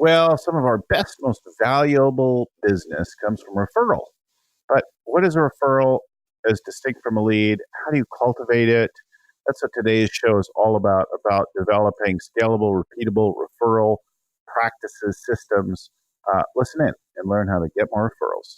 Well, some of our best, most valuable business comes from referral. But what is a referral as distinct from a lead? How do you cultivate it? That's what today's show is all about developing scalable, repeatable referral practices, systems. Listen in and learn how to get more referrals.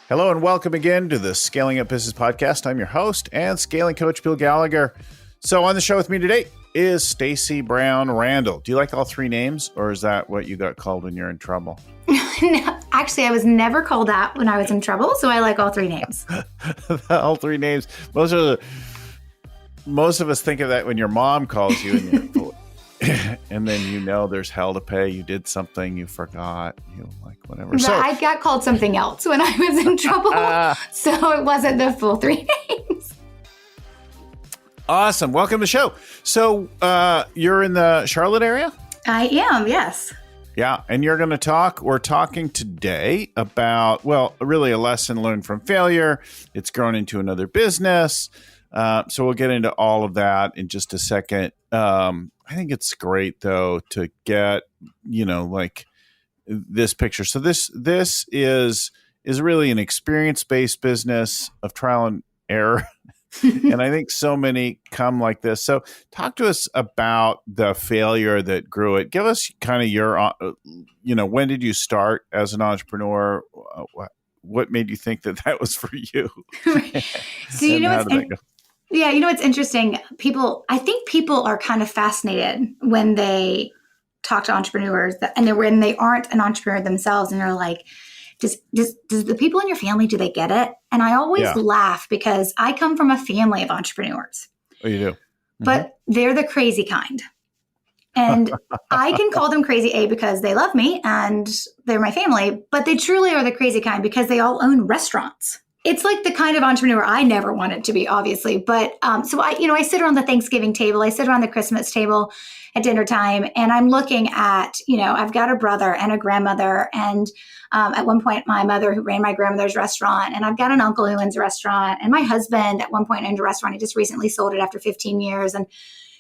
Hello and welcome again to the Scaling Up Business Podcast. I'm your host and scaling coach, Bill Gallagher. So on the show with me today is Stacey Brown Randall. Do you like all three names, or is that what you got called when you're in trouble? No, actually, I was never called that when I was in trouble, so I like all three names. All three names. Most of us think of that when your mom calls you and then you know there's hell to pay. You did something, you forgot, you like whatever. But I got called something else when I was in trouble, so it wasn't the full three names. Awesome. Welcome to the show. So you're in the Charlotte area? I am, yes. Yeah, and we're talking today about, well, really a lesson learned from failure. It's grown into another business. So we'll get into all of that in just a second. I think it's great though to get, like this picture. So this is really an experience-based business of trial and error. And I think so many come like this. So talk to us about the failure that grew it. Give us kind of your, when did you start as an entrepreneur? What made you think that was for you? So it's interesting. I think people are kind of fascinated when they talk to entrepreneurs when they aren't an entrepreneur themselves, and they're like, does the people in your family, do they get it? And I always laugh because I come from a family of entrepreneurs. Oh, you do? Mm-hmm. But they're the crazy kind. And I can call them crazy, because they love me and they're my family, but they truly are the crazy kind because they all own restaurants. It's like the kind of entrepreneur I never wanted to be, obviously. But so I sit around the Thanksgiving table, I sit around the Christmas table at dinner time, and I'm looking at, I've got a brother and a grandmother. And at one point, my mother, who ran my grandmother's restaurant, and I've got an uncle who owns a restaurant, and my husband at one point owned a restaurant. He just recently sold it after 15 years. And,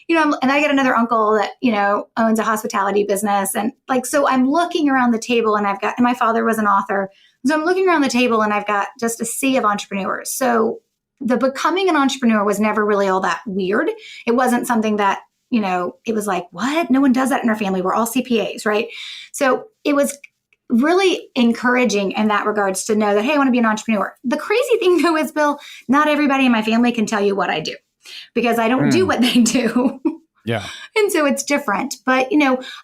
and I got another uncle that, owns a hospitality business. And so I'm looking around the table, and and my father was an author. So I'm looking around the table, and I've got just a sea of entrepreneurs. So the becoming an entrepreneur was never really all that weird. It wasn't something that, it was like, what? No one does that in our family. We're all CPAs, right? So it was really encouraging in that regards to know that, hey, I want to be an entrepreneur. The crazy thing though is, Bill, not everybody in my family can tell you what I do, because I don't do what they do. Yeah. And so it's different. But,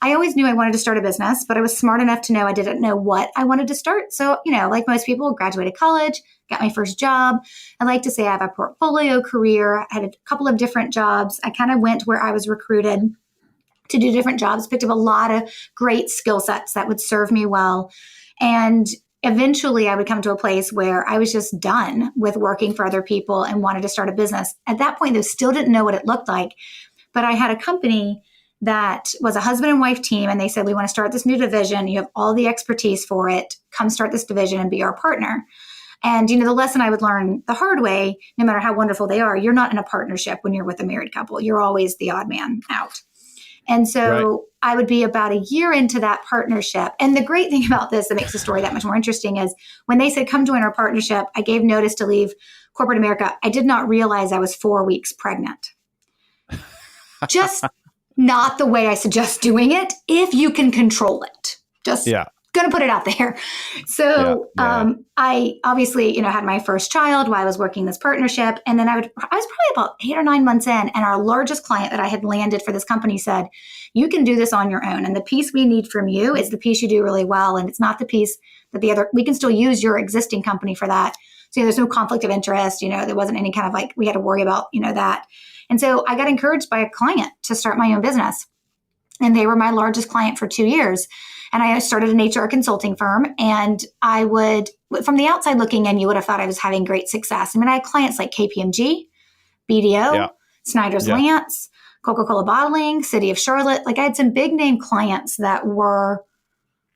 I always knew I wanted to start a business, but I was smart enough to know I didn't know what I wanted to start. So, like most people, graduated college, got my first job. I like to say I have a portfolio career. I had a couple of different jobs. I kind of went where I was recruited to do different jobs, picked up a lot of great skill sets that would serve me well. And eventually I would come to a place where I was just done with working for other people and wanted to start a business. At that point, though, still didn't know what it looked like. But I had a company that was a husband and wife team, and they said, we want to start this new division. You have all the expertise for it. Come start this division and be our partner. And, the lesson I would learn the hard way, no matter how wonderful they are, you're not in a partnership when you're with a married couple. You're always the odd man out. And so I would be about a year into that partnership. And the great thing about this that makes the story that much more interesting is when they said, come join our partnership, I gave notice to leave corporate America. I did not realize I was 4 weeks pregnant. Just not the way I suggest doing it if you can control it. Just going to put it out there. So I obviously, had my first child while I was working this partnership. And then I was probably about 8 or 9 months in. And our largest client that I had landed for this company said, you can do this on your own. And the piece we need from you is the piece you do really well. And it's not the piece that we can still use your existing company for that. So there's no conflict of interest. There wasn't any kind of we had to worry about, that. And so I got encouraged by a client to start my own business. And they were my largest client for 2 years. And I started an HR consulting firm. And I would, from the outside looking in, you would have thought I was having great success. I mean, I had clients like KPMG, BDO, Snyder's Lance, Coca-Cola Bottling, City of Charlotte. I had some big name clients that were,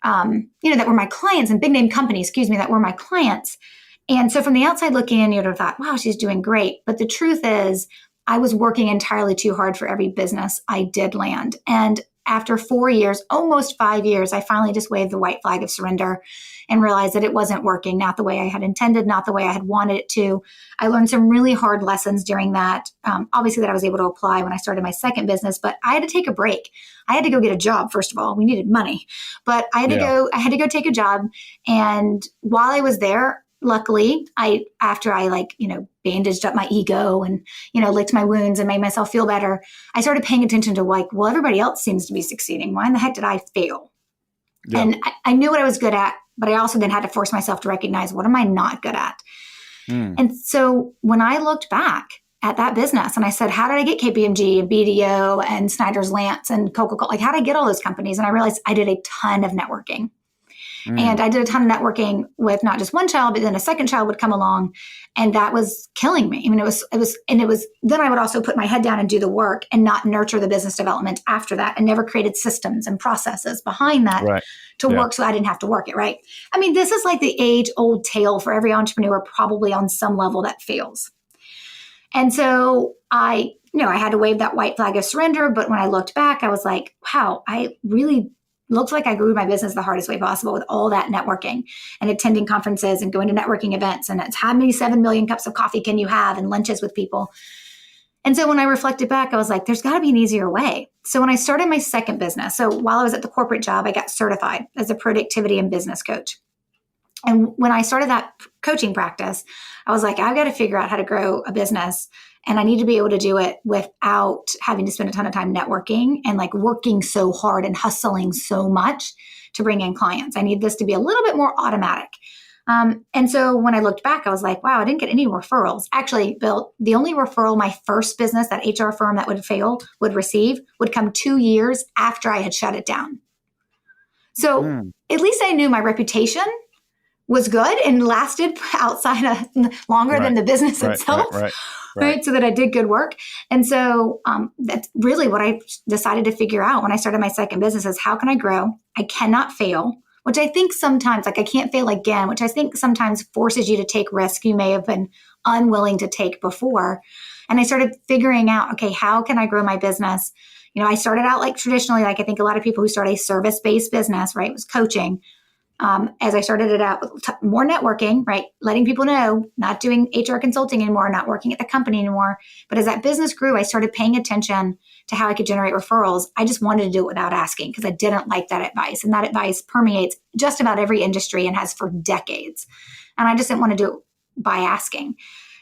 that were my clients, and big name companies, that were my clients. And so from the outside looking in, you'd have thought, wow, she's doing great. But the truth is, I was working entirely too hard for every business I did land. And after 4 years, almost 5 years, I finally just waved the white flag of surrender and realized that it wasn't working, not the way I had intended, not the way I had wanted it to. I learned some really hard lessons during that, obviously that I was able to apply when I started my second business, but I had to take a break. I had to go get a job, first of all. We needed money, but I had to go take a job. And while I was there, luckily, after I bandaged up my ego and, licked my wounds and made myself feel better, I started paying attention to well, everybody else seems to be succeeding. Why in the heck did I fail? Yeah. And I knew what I was good at, but I also then had to force myself to recognize, what am I not good at? And so when I looked back at that business and I said, how did I get KPMG and BDO and Snyder's Lance and Coca-Cola? Like, how did I get all those companies? And I realized I did a ton of networking. And I did a ton of networking with not just one child, but then a second child would come along, and that was killing me. I mean, it was, then I would also put my head down and do the work and not nurture the business development after that, and never created systems and processes behind that to work so I didn't have to work it, right? I mean, this is like the age-old tale for every entrepreneur, probably on some level that fails. And so I had to wave that white flag of surrender. But when I looked back, I was like, wow, I really looked like I grew my business the hardest way possible with all that networking and attending conferences and going to networking events. And it's how many 7 million cups of coffee can you have and lunches with people? And so when I reflected back, I was like, there's got to be an easier way. So when I started my second business, so while I was at the corporate job, I got certified as a productivity and business coach. And when I started that coaching practice, I was like, I've got to figure out how to grow a business. And I need to be able to do it without having to spend a ton of time networking and working so hard and hustling so much to bring in clients. I need this to be a little bit more automatic. And so when I looked back, I was like, wow, I didn't get any referrals. Actually, Bill, the only referral my first business, that HR firm that would receive, would come 2 years after I had shut it down. So at least I knew my reputation was good and lasted outside of longer than the business itself. Right. So that I did good work. And so that's really what I decided to figure out when I started my second business is, how can I grow? I cannot fail, which I think sometimes, I can't fail again, which I think sometimes forces you to take risks you may have been unwilling to take before. And I started figuring out, okay, how can I grow my business? I started out traditionally, I think a lot of people who start a service-based business, right, was coaching. As I started it out with more networking, right? Letting people know, not doing HR consulting anymore, not working at the company anymore. But as that business grew, I started paying attention to how I could generate referrals. I just wanted to do it without asking because I didn't like that advice. And that advice permeates just about every industry and has for decades. And I just didn't want to do it by asking.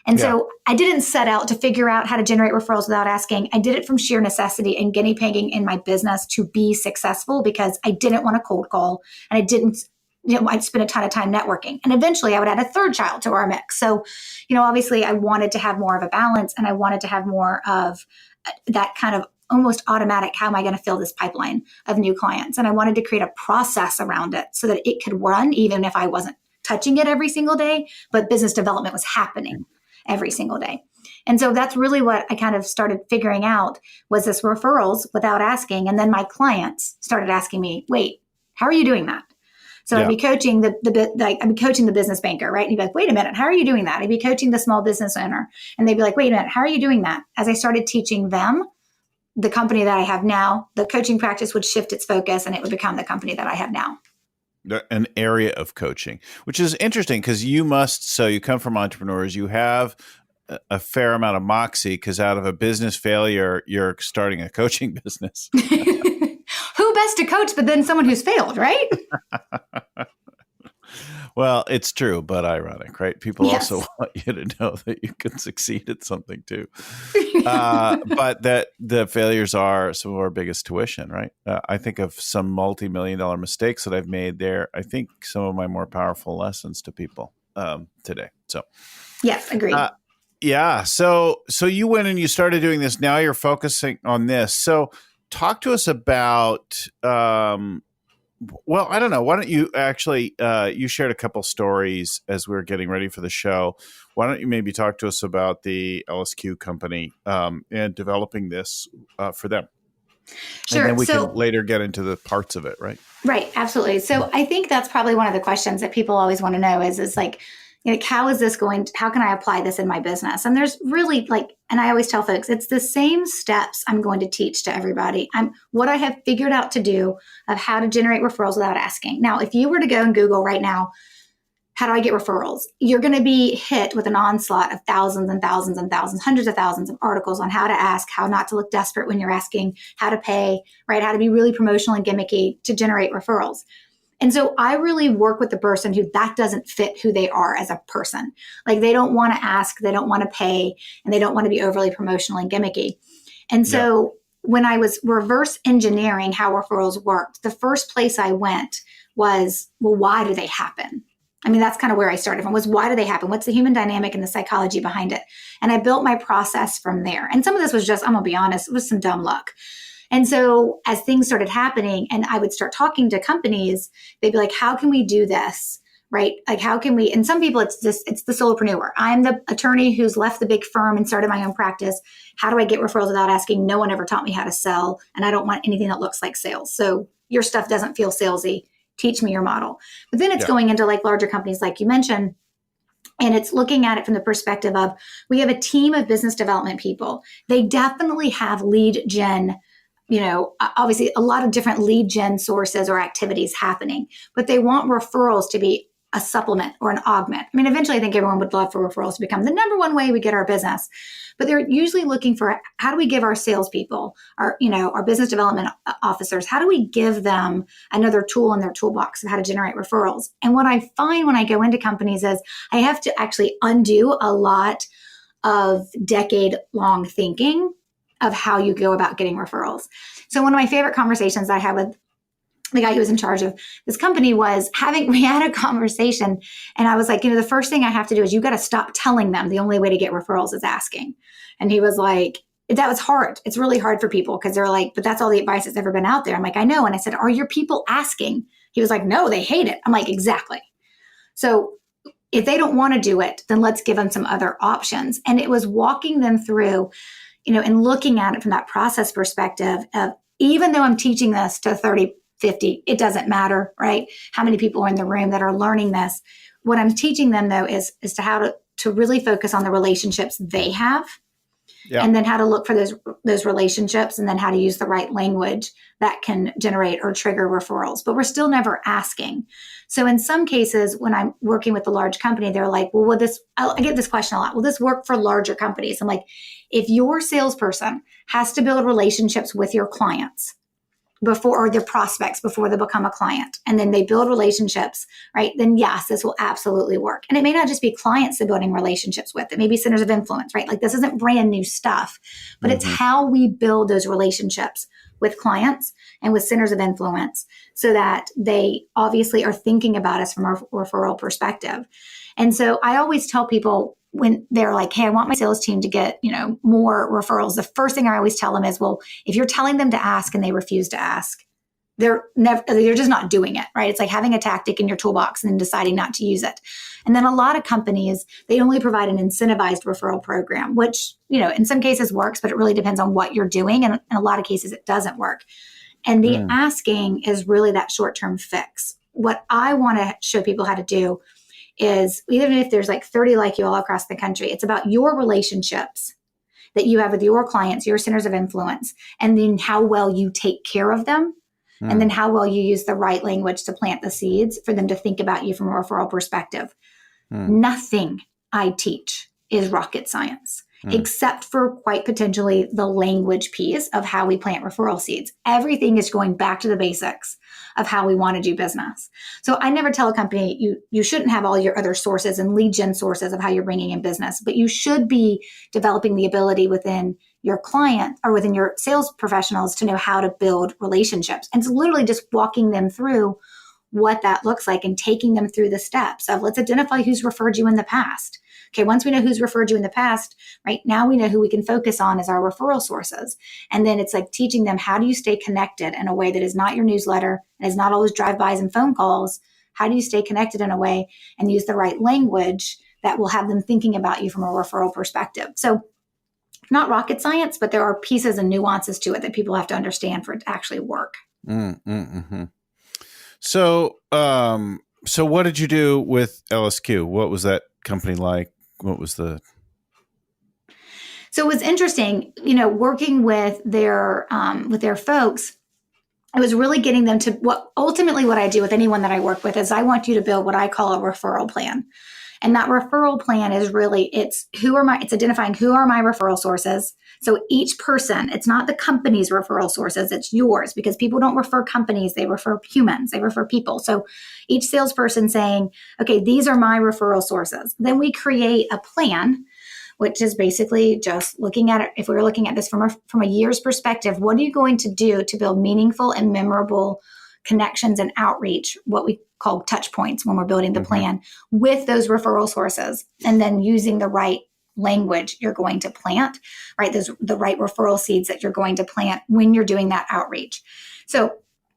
And so I didn't set out to figure out how to generate referrals without asking. I did it from sheer necessity and guinea pigging in my business to be successful because I didn't want to cold call, and I didn't I'd spend a ton of time networking, and eventually I would add a third child to our mix. So, obviously I wanted to have more of a balance, and I wanted to have more of that kind of almost automatic, how am I going to fill this pipeline of new clients? And I wanted to create a process around it so that it could run even if I wasn't touching it every single day, but business development was happening every single day. And so that's really what I kind of started figuring out, was this referrals without asking. And then my clients started asking me, wait, how are you doing that? So I'd be coaching I'd be coaching the business banker, right? And he'd be like, wait a minute, how are you doing that? I'd be coaching the small business owner, and they'd be like, wait a minute, how are you doing that? As I started teaching them, the company that I have now, the coaching practice would shift its focus, and it would become the company that I have now. An area of coaching, which is interesting because you come from entrepreneurs, you have a fair amount of moxie because out of a business failure, you're starting a coaching business. Who best to coach but then someone who's failed, right? Well, it's true, but ironic, right? People also want you to know that you can succeed at something too. But that the failures are some of our biggest tuition, right? I think of some multi-million-dollar mistakes that I've made there. I think some of my more powerful lessons to people today. So, yes, agreed. So you went and you started doing this. Now you're focusing on this. So talk to us about, well, I don't know. Why don't you actually, you shared a couple stories as we were getting ready for the show. Why don't you maybe talk to us about the LSQ company and developing this for them? Sure. And then we can later get into the parts of it, right? Right. Absolutely. So I think that's probably one of the questions that people always want to know is like, Like, how can I apply this in my business? And there's really and I always tell folks, it's the same steps I'm going to teach to everybody. What I have figured out to do of how to generate referrals without asking. Now, if you were to go and Google right now, how do I get referrals? You're going to be hit with an onslaught of thousands and thousands and thousands, hundreds of thousands of articles on how to ask, how not to look desperate when you're asking, how to pay, right? How to be really promotional and gimmicky to generate referrals. And so I really work with the person who that doesn't fit who they are as a person. Like, they don't want to ask, they don't want to pay, and they don't want to be overly promotional and gimmicky. And so when I was reverse engineering how referrals worked, the first place I went was, well, why do they happen? I mean, that's kind of where I started from, was why do they happen? What's the human dynamic and the psychology behind it? And I built my process from there. And some of this was just, I'm going to be honest, it was some dumb luck. And so as things started happening and I would start talking to companies, they'd be like, how can we do this? Right? Like, how can we? And some people, it's the solopreneur. I'm the attorney who's left the big firm and started my own practice. How do I get referrals without asking? No one ever taught me how to sell. And I don't want anything that looks like sales. So your stuff doesn't feel salesy. Teach me your model. But then it's going into like larger companies, like you mentioned, and it's looking at it from the perspective of, we have a team of business development people. They definitely have lead gen, obviously a lot of different lead gen sources or activities happening, but they want referrals to be a supplement or an augment. I mean, eventually I think everyone would love for referrals to become the number one way we get our business, but they're usually looking for, how do we give our salespeople, our business development officers, how do we give them another tool in their toolbox of how to generate referrals? And what I find when I go into companies is I have to actually undo a lot of decade-long thinking of how you go about getting referrals. So one of my favorite conversations I had with the guy who was in charge of this company was we had a conversation, and I was like, the first thing I have to do is you got to stop telling them the only way to get referrals is asking. And he was like, that was hard. It's really hard for people because they're like, but that's all the advice that's ever been out there. I'm like, I know. And I said, are your people asking? He was like, no, they hate it. I'm like, exactly. So if they don't want to do it, then let's give them some other options. And it was walking them through, and looking at it from that process perspective of, even though I'm teaching this to 30, 50, it doesn't matter, right? How many people are in the room that are learning this? What I'm teaching them, though, is to how to really focus on the relationships they have, and then how to look for those relationships, and then how to use the right language that can generate or trigger referrals. But we're still never asking. So in some cases, when I'm working with a large company, they're like, well, I get this question a lot. Will this work for larger companies? I'm like, if your salesperson has to build relationships with your clients or their prospects before they become a client, and then they build relationships, right? Then yes, this will absolutely work. And it may not just be clients they're building relationships with. It may be centers of influence, right? Like, this isn't brand new stuff, but it's how we build those relationships with clients and with centers of influence so that they obviously are thinking about us from a referral perspective. And so I always tell people, when they're like, hey, I want my sales team to get, more referrals, the first thing I always tell them is, well, if you're telling them to ask and they refuse to ask, they're just not doing it, right? It's like having a tactic in your toolbox and then deciding not to use it. And then a lot of companies, they only provide an incentivized referral program, which, in some cases works, but it really depends on what you're doing. And in a lot of cases, it doesn't work. And the asking is really that short-term fix. What I want to show people how to do is, even if there's like 30 like you all across the country, it's about your relationships that you have with your clients, your centers of influence, and then how well you take care of them, and then how well you use the right language to plant the seeds for them to think about you from a referral perspective. Nothing I teach is rocket science, except for quite potentially the language piece of how we plant referral seeds. Everything is going back to the basics of how we want to do business. So I never tell a company, you shouldn't have all your other sources and lead gen sources of how you're bringing in business, but you should be developing the ability within your client or within your sales professionals to know how to build relationships. And it's literally just walking them through what that looks like and taking them through the steps of, let's identify who's referred you in the past. Okay, once we know who's referred you in the past, right, now we know who we can focus on as our referral sources. And then it's like teaching them, how do you stay connected in a way that is not your newsletter and is not all those drive-bys and phone calls? How do you stay connected in a way and use the right language that will have them thinking about you from a referral perspective? So not rocket science, but there are pieces and nuances to it that people have to understand for it to actually work. So what did you do with LSQ? What was that company like? What was the? So it was interesting, working with their folks. I was really getting them to what I do with anyone that I work with is I want you to build what I call a referral plan. And that referral plan is really, it's identifying who are my referral sources. So each person, it's not the company's referral sources, it's yours, because people don't refer companies, they refer humans, they refer people. So each salesperson saying, okay, these are my referral sources. Then we create a plan, which is basically just looking at it. If we were looking at this from a year's perspective, what are you going to do to build meaningful and memorable connections and outreach, what we call touch points when we're building the plan with those referral sources, and then using the right language you're going to plant, right? The right referral seeds that you're going to plant when you're doing that outreach. So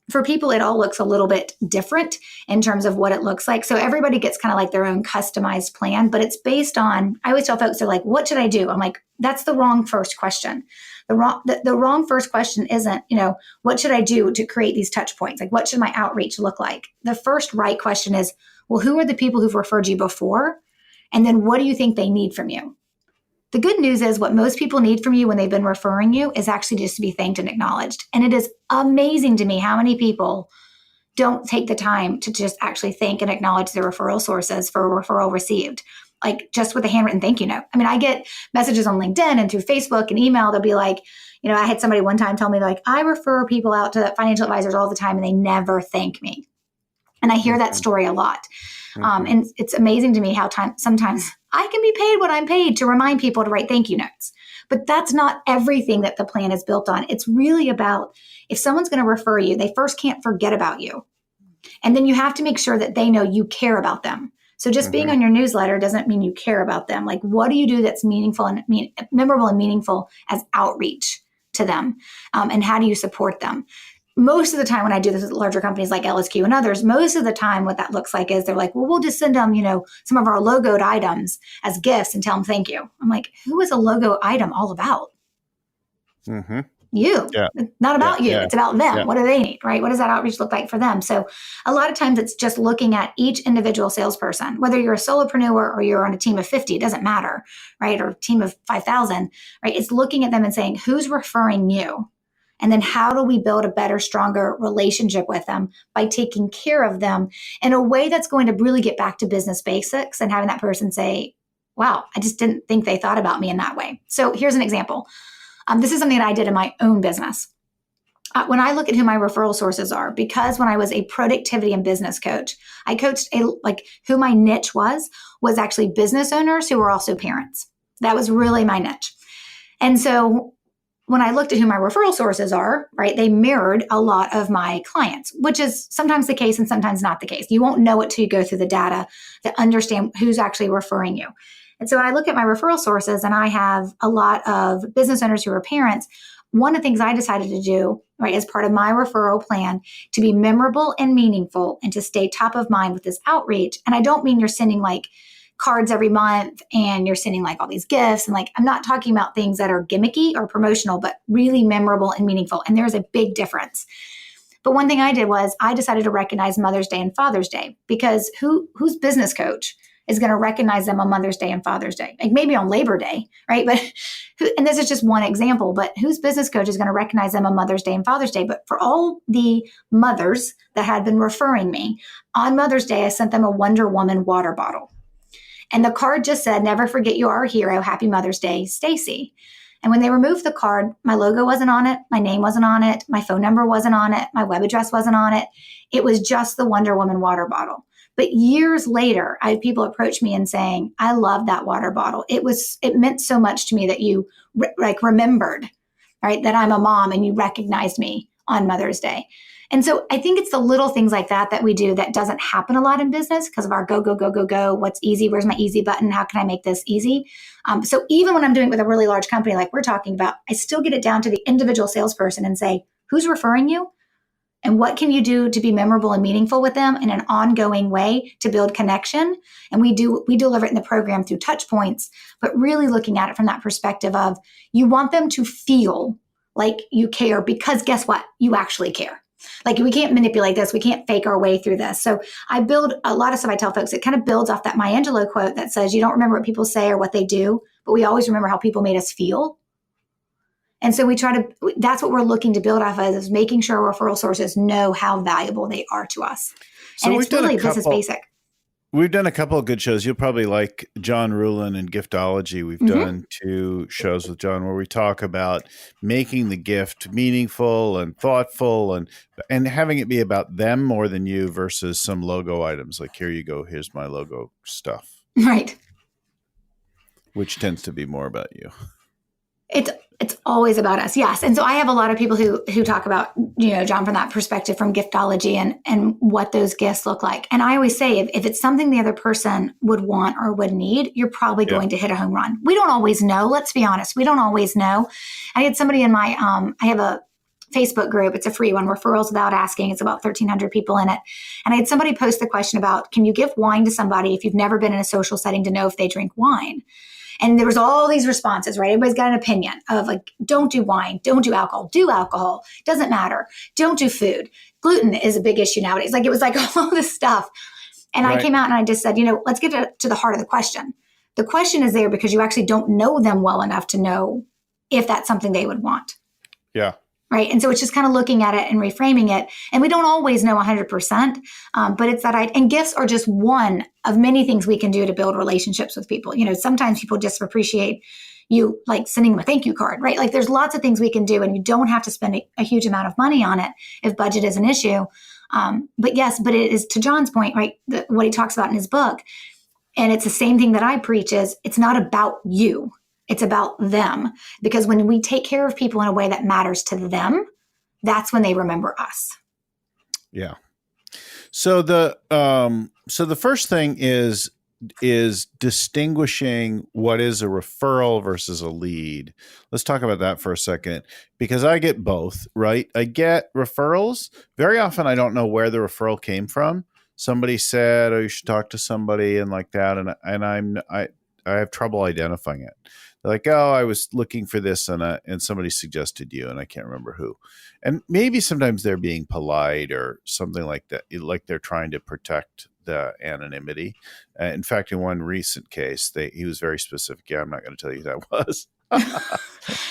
for people, it all looks a little bit different in terms of what it looks like. So everybody gets kind of like their own customized plan, but it's based on, I always tell folks, they're like, what should I do? I'm like, that's the wrong first question. The wrong first question isn't, what should I do to create these touch points? Like, what should my outreach look like? The first right question is, well, who are the people who've referred you before? And then what do you think they need from you? The good news is what most people need from you when they've been referring you is actually just to be thanked and acknowledged. And it is amazing to me how many people don't take the time to just actually thank and acknowledge their referral sources for a referral received, like just with a handwritten thank you note. I mean, I get messages on LinkedIn and through Facebook and email. They'll be like, I had somebody one time tell me like, I refer people out to financial advisors all the time and they never thank me. And I hear that story a lot. And it's amazing to me how sometimes I can be paid what I'm paid to remind people to write thank you notes. But that's not everything that the plan is built on. It's really about if someone's going to refer you, they first can't forget about you. And then you have to make sure that they know you care about them. So just being on your newsletter doesn't mean you care about them. Like, what do you do that's meaningful and memorable and meaningful as outreach to them? And how do you support them? Most of the time when I do this with larger companies like LSQ and others, most of the time what that looks like is they're like, well, we'll just send them, some of our logoed items as gifts and tell them thank you. I'm like, who is a logo item all about? You. Yeah. It's not about you. Yeah. It's about them. Yeah. What do they need, right? What does that outreach look like for them? So a lot of times it's just looking at each individual salesperson, whether you're a solopreneur or you're on a team of 50, it doesn't matter, right? Or a team of 5,000, right? It's looking at them and saying, who's referring you? And then how do we build a better, stronger relationship with them by taking care of them in a way that's going to really get back to business basics and having that person say, wow, I just didn't think they thought about me in that way. So here's an example. This is something that I did in my own business. When I look at who my referral sources are, because when I was a productivity and business coach, I coached who my niche was actually business owners who were also parents. That was really my niche. And so when I looked at who my referral sources are, right, they mirrored a lot of my clients, which is sometimes the case and sometimes not the case. You won't know it till you go through the data to understand who's actually referring you. And so when I look at my referral sources and I have a lot of business owners who are parents, one of the things I decided to do, right, as part of my referral plan to be memorable and meaningful and to stay top of mind with this outreach. And I don't mean you're sending like cards every month and you're sending like all these gifts. And like, I'm not talking about things that are gimmicky or promotional, but really memorable and meaningful. And there's a big difference. But one thing I did was I decided to recognize Mother's Day and Father's Day, because whose business coach is going to recognize them on Mother's Day and Father's Day? Like maybe on Labor Day, right? But and this is just one example, but whose business coach is going to recognize them on Mother's Day and Father's Day? But for all the mothers that had been referring me, on Mother's Day, I sent them a Wonder Woman water bottle. And the card just said, never forget you are a hero. Happy Mother's Day, Stacey. And when they removed the card, my logo wasn't on it. My name wasn't on it. My phone number wasn't on it. My web address wasn't on it. It was just the Wonder Woman water bottle. But years later, I had people approach me and saying, I love that water bottle. It meant so much to me that you remembered, right, that I'm a mom and you recognized me on Mother's Day. And so I think it's the little things like that we do that doesn't happen a lot in business because of our go, go, go, go, go. What's easy? Where's my easy button? How can I make this easy? So even when I'm doing it with a really large company like we're talking about, I still get it down to the individual salesperson and say, who's referring you? And what can you do to be memorable and meaningful with them in an ongoing way to build connection? And we deliver it in the program through touch points, but really looking at it from that perspective of you want them to feel like you care because guess what? You actually care. Like we can't manipulate this. We can't fake our way through this. So I build a lot of stuff I tell folks. It kind of builds off that Maya Angelou quote that says, you don't remember what people say or what they do, but we always remember how people made us feel. And so that's what we're looking to build off of, is making sure our referral sources know how valuable they are to us. So and it's really business basic. We've done a couple of good shows. You'll probably like John Rulin and Giftology. We've done 2 shows with John where we talk about making the gift meaningful and thoughtful and having it be about them more than you versus some logo items. Like, here you go, here's my logo stuff. Right. Which tends to be more about you. It's always about us. Yes. And so I have a lot of people who talk about, John, from that perspective, from giftology and what those gifts look like. And I always say, if it's something the other person would want or would need, you're probably going to hit a home run. We don't always know. Let's be honest. We don't always know. I had somebody in my, I have a Facebook group. It's a free one, Referrals Without Asking. It's about 1,300 people in it. And I had somebody post the question about, can you give wine to somebody if you've never been in a social setting to know if they drink wine? And there was all these responses, right? Everybody's got an opinion of like, don't do wine, don't do alcohol, doesn't matter. Don't do food. Gluten is a big issue nowadays. Like it was like all this stuff. And I came out and I just said, let's get to the heart of the question. The question is there because you actually don't know them well enough to know if that's something they would want. Yeah. Right. And so it's just kind of looking at it and reframing it. And we don't always know 100%, but it's that and gifts are just one of many things we can do to build relationships with people. Sometimes people just appreciate you like sending them a thank you card, right? Like there's lots of things we can do and you don't have to spend a huge amount of money on it if budget is an issue. But it is, to John's point, right? What he talks about in his book. And it's the same thing that I preach is it's not about you. It's about them, because when we take care of people in a way that matters to them, that's when they remember us. Yeah. So the first thing is distinguishing what is a referral versus a lead. Let's talk about that for a second, because I get both, right? I get referrals. Very often I don't know where the referral came from. Somebody said, "Oh, you should talk to somebody," and like that, and I have trouble identifying it. They're like, "Oh, I was looking for this and somebody suggested you," and I can't remember who. And maybe sometimes they're being polite or something like that, like they're trying to protect the anonymity. In fact, in one recent case, he was very specific. Yeah, I'm not going to tell you who that was.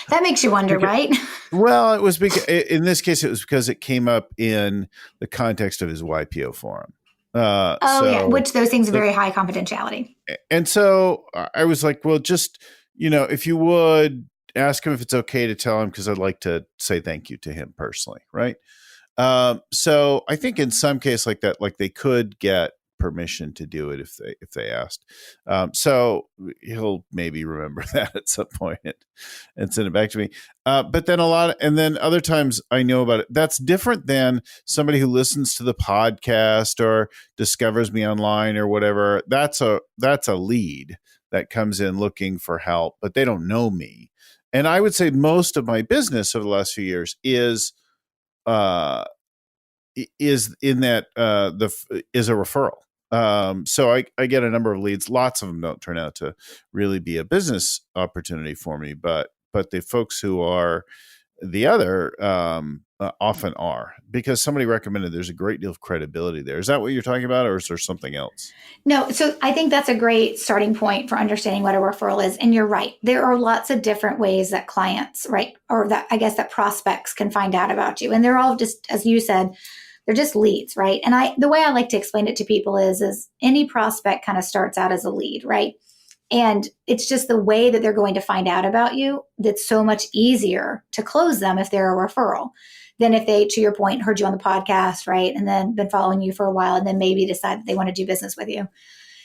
That makes you wonder, right? Well, it was because in this case, it was because it came up in the context of his YPO forum. Yeah, which those things are very high confidentiality. And so I was like, well, just, if you would ask him if it's okay to tell him, because I'd like to say thank you to him personally. Right. So I think in some case like that, like they could get permission to do it if they asked. So he'll maybe remember that at some point and send it back to me. But then and then other times I know about it. That's different than somebody who listens to the podcast or discovers me online or whatever. That's a lead that comes in looking for help, but they don't know me. And I would say most of my business over the last few years is in that is a referral. So I get a number of leads. Lots of them don't turn out to really be a business opportunity for me, but the folks who are the other often are, because somebody recommended. There's a great deal of credibility there. Is that what you're talking about, or is there something else? No. So I think that's a great starting point for understanding what a referral is. And you're right. There are lots of different ways that clients, right, or that I guess that prospects can find out about you. And they're all just, as you said, they're just leads, right? And the way I like to explain it to people is any prospect kind of starts out as a lead, right? And it's just the way that they're going to find out about you that's so much easier to close them if they're a referral than if they, to your point, heard you on the podcast, right? And then been following you for a while and then maybe decide that they want to do business with you.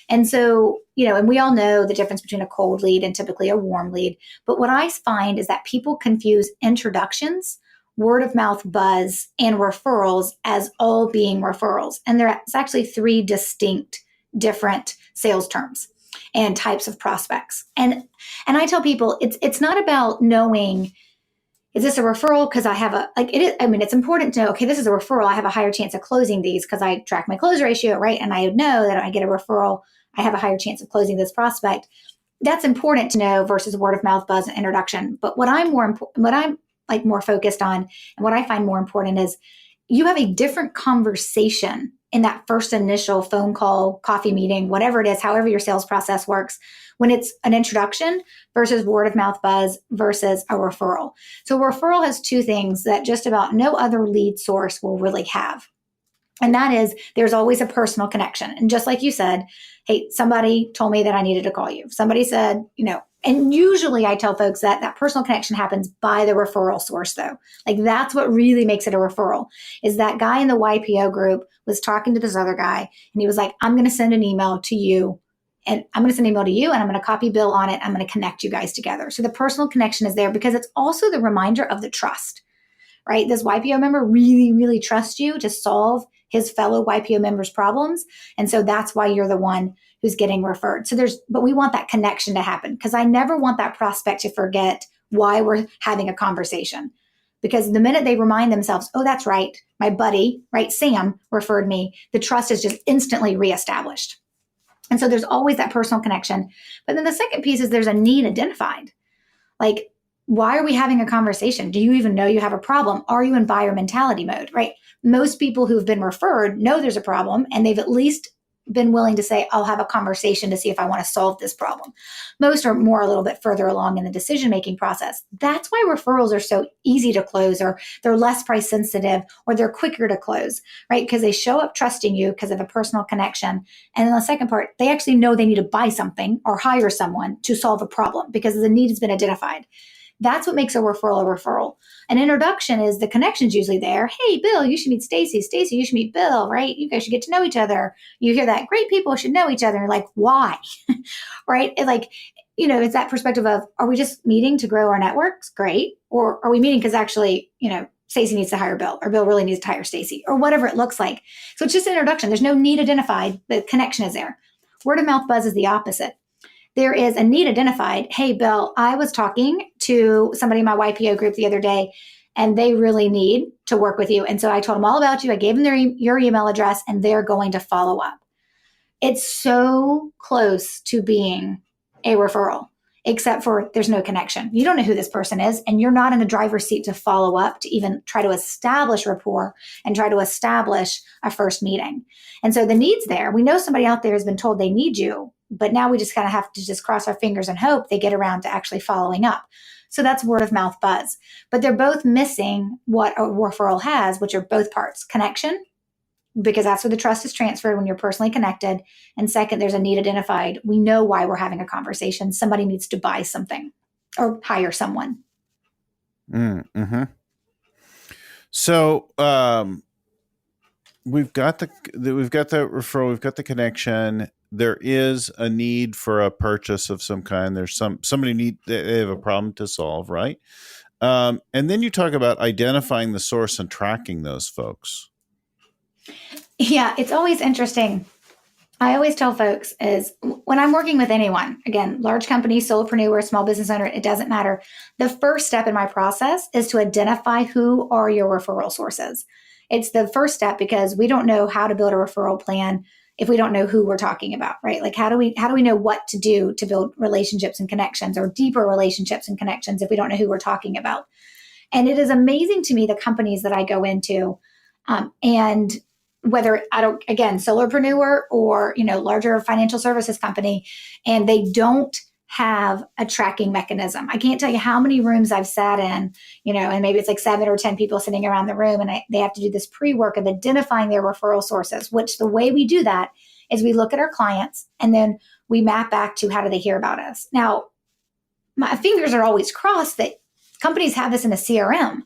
And so, and we all know the difference between a cold lead and typically a warm lead. But what I find is that people confuse introductions, word of mouth buzz, and referrals as all being referrals. And there's actually 3 distinct different sales terms and types of prospects. And I tell people it's not about knowing, is this a referral? Because I have it's important to know, okay, this is a referral. I have a higher chance of closing these because I track my close ratio, right? And I know that if I get a referral, I have a higher chance of closing this prospect. That's important to know versus word of mouth buzz and introduction. But what I'm more focused on and what I find more important is you have a different conversation in that first initial phone call, coffee meeting, whatever it is, however your sales process works, when it's an introduction versus word of mouth buzz versus a referral. So a referral has two things that just about no other lead source will really have. And that is, there's always a personal connection. And just like you said, hey, somebody told me that I needed to call you. Somebody said, and usually I tell folks that that personal connection happens by the referral source though. Like that's what really makes it a referral, is that guy in the YPO group was talking to this other guy and he was like, I'm going to send an email to you, and I'm going to send an email to you and I'm going to copy Bill on it. I'm going to connect you guys together. So the personal connection is there because it's also the reminder of the trust, right? This YPO member really, really trusts you to solve his fellow YPO members' problems. And so that's why you're the one who's getting referred. But we want that connection to happen, because I never want that prospect to forget why we're having a conversation. Because the minute they remind themselves, oh, that's right, my buddy, right, Sam referred me, the trust is just instantly reestablished. And so there's always that personal connection. But then the second piece is there's a need identified. Like, why are we having a conversation? Do you even know you have a problem? Are you in buyer mentality mode, right? Most people who've been referred know there's a problem, and they've at least been willing to say, I'll have a conversation to see if I want to solve this problem. Most are more a little bit further along in the decision-making process. That's why referrals are so easy to close, or they're less price sensitive, or they're quicker to close, right? Because they show up trusting you because of a personal connection. And then the second part, they actually know they need to buy something or hire someone to solve a problem because the need has been identified. That's what makes a referral a referral. An introduction is the connection's usually there. Hey, Bill, you should meet Stacey. Stacey, you should meet Bill, right? You guys should get to know each other. You hear that great people should know each other. And you're like, why? Right? It's that perspective of, are we just meeting to grow our networks? Great. Or are we meeting because actually, Stacey needs to hire Bill, or Bill really needs to hire Stacey, or whatever it looks like. So it's just an introduction. There's no need identified. The connection is there. Word of mouth buzz is the opposite. There is a need identified. Hey, Bill, I was talking to somebody in my YPO group the other day, and they really need to work with you. And so I told them all about you. I gave them your email address, and they're going to follow up. It's so close to being a referral, except for there's no connection. You don't know who this person is, and you're not in the driver's seat to follow up, to even try to establish rapport and try to establish a first meeting. And so the need's there. We know somebody out there has been told they need you, but now we just kind of have to just cross our fingers and hope they get around to actually following up. So that's word of mouth buzz. But they're both missing what a referral has, which are both parts. Connection, because that's where the trust is transferred when you're personally connected. And second, there's a need identified. We know why we're having a conversation. Somebody needs to buy something or hire someone. Mm-hmm. So we've got the referral, we've got the connection. There is a need for a purchase of some kind. There's they have a problem to solve, right? And then you talk about identifying the source and tracking those folks. Yeah, it's always interesting. I always tell folks is when I'm working with anyone, again, large company, solopreneur, small business owner, it doesn't matter. The first step in my process is to identify who are your referral sources. It's the first step because we don't know how to build a referral plan if we don't know who we're talking about, right? Like how do we know what to do to build relationships and connections, or deeper relationships and connections, if we don't know who we're talking about? And it is amazing to me, the companies that I go into, and whether solopreneur or, larger financial services company, and they don't have a tracking mechanism. I can't tell you how many rooms I've sat in, and maybe it's like 7 or 10 people sitting around the room, and they have to do this pre-work of identifying their referral sources, which the way we do that is we look at our clients and then we map back to how do they hear about us. Now, my fingers are always crossed that companies have this in a CRM.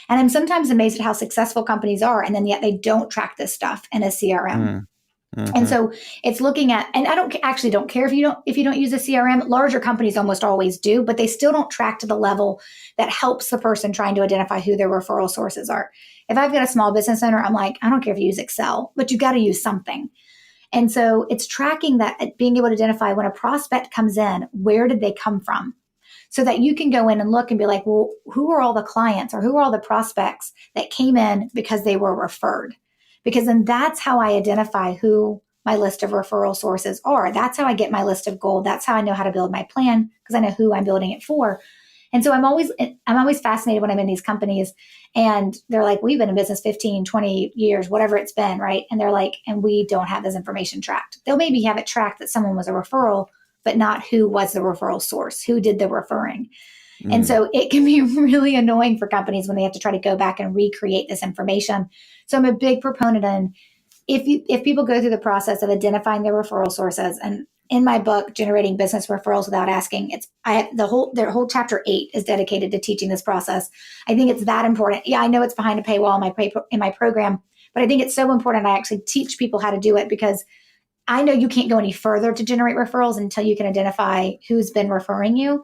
And I'm sometimes amazed at how successful companies are, and then yet they don't track this stuff in a CRM. Mm-hmm. And so it's looking at, and I don't care if you don't use a CRM. Larger companies almost always do, but they still don't track to the level that helps the person trying to identify who their referral sources are. If I've got a small business owner, I'm like, I don't care if you use Excel, but you've got to use something. And so it's tracking that, being able to identify when a prospect comes in, where did they come from? So that you can go in and look and be like, well, who are all the clients or who are all the prospects that came in because they were referred? Because then that's how I identify who my list of referral sources are. That's how I get my list of gold. That's how I know how to build my plan, because I know who I'm building it for. And so I'm always fascinated when I'm in these companies and they're like, we've been in business 15, 20 years, whatever it's been, right? And they're like, and we don't have this information tracked. They'll maybe have it tracked that someone was a referral, but not who was the referral source, who did the referring. And so it can be really annoying for companies when they have to try to go back and recreate this information. So I'm a big proponent in if people go through the process of identifying their referral sources, and in my book, Generating Business Referrals Without Asking, their whole chapter 8 is dedicated to teaching this process. I think it's that important. Yeah, I know it's behind a paywall in my program, but I think it's so important I actually teach people how to do it, because I know you can't go any further to generate referrals until you can identify who's been referring you.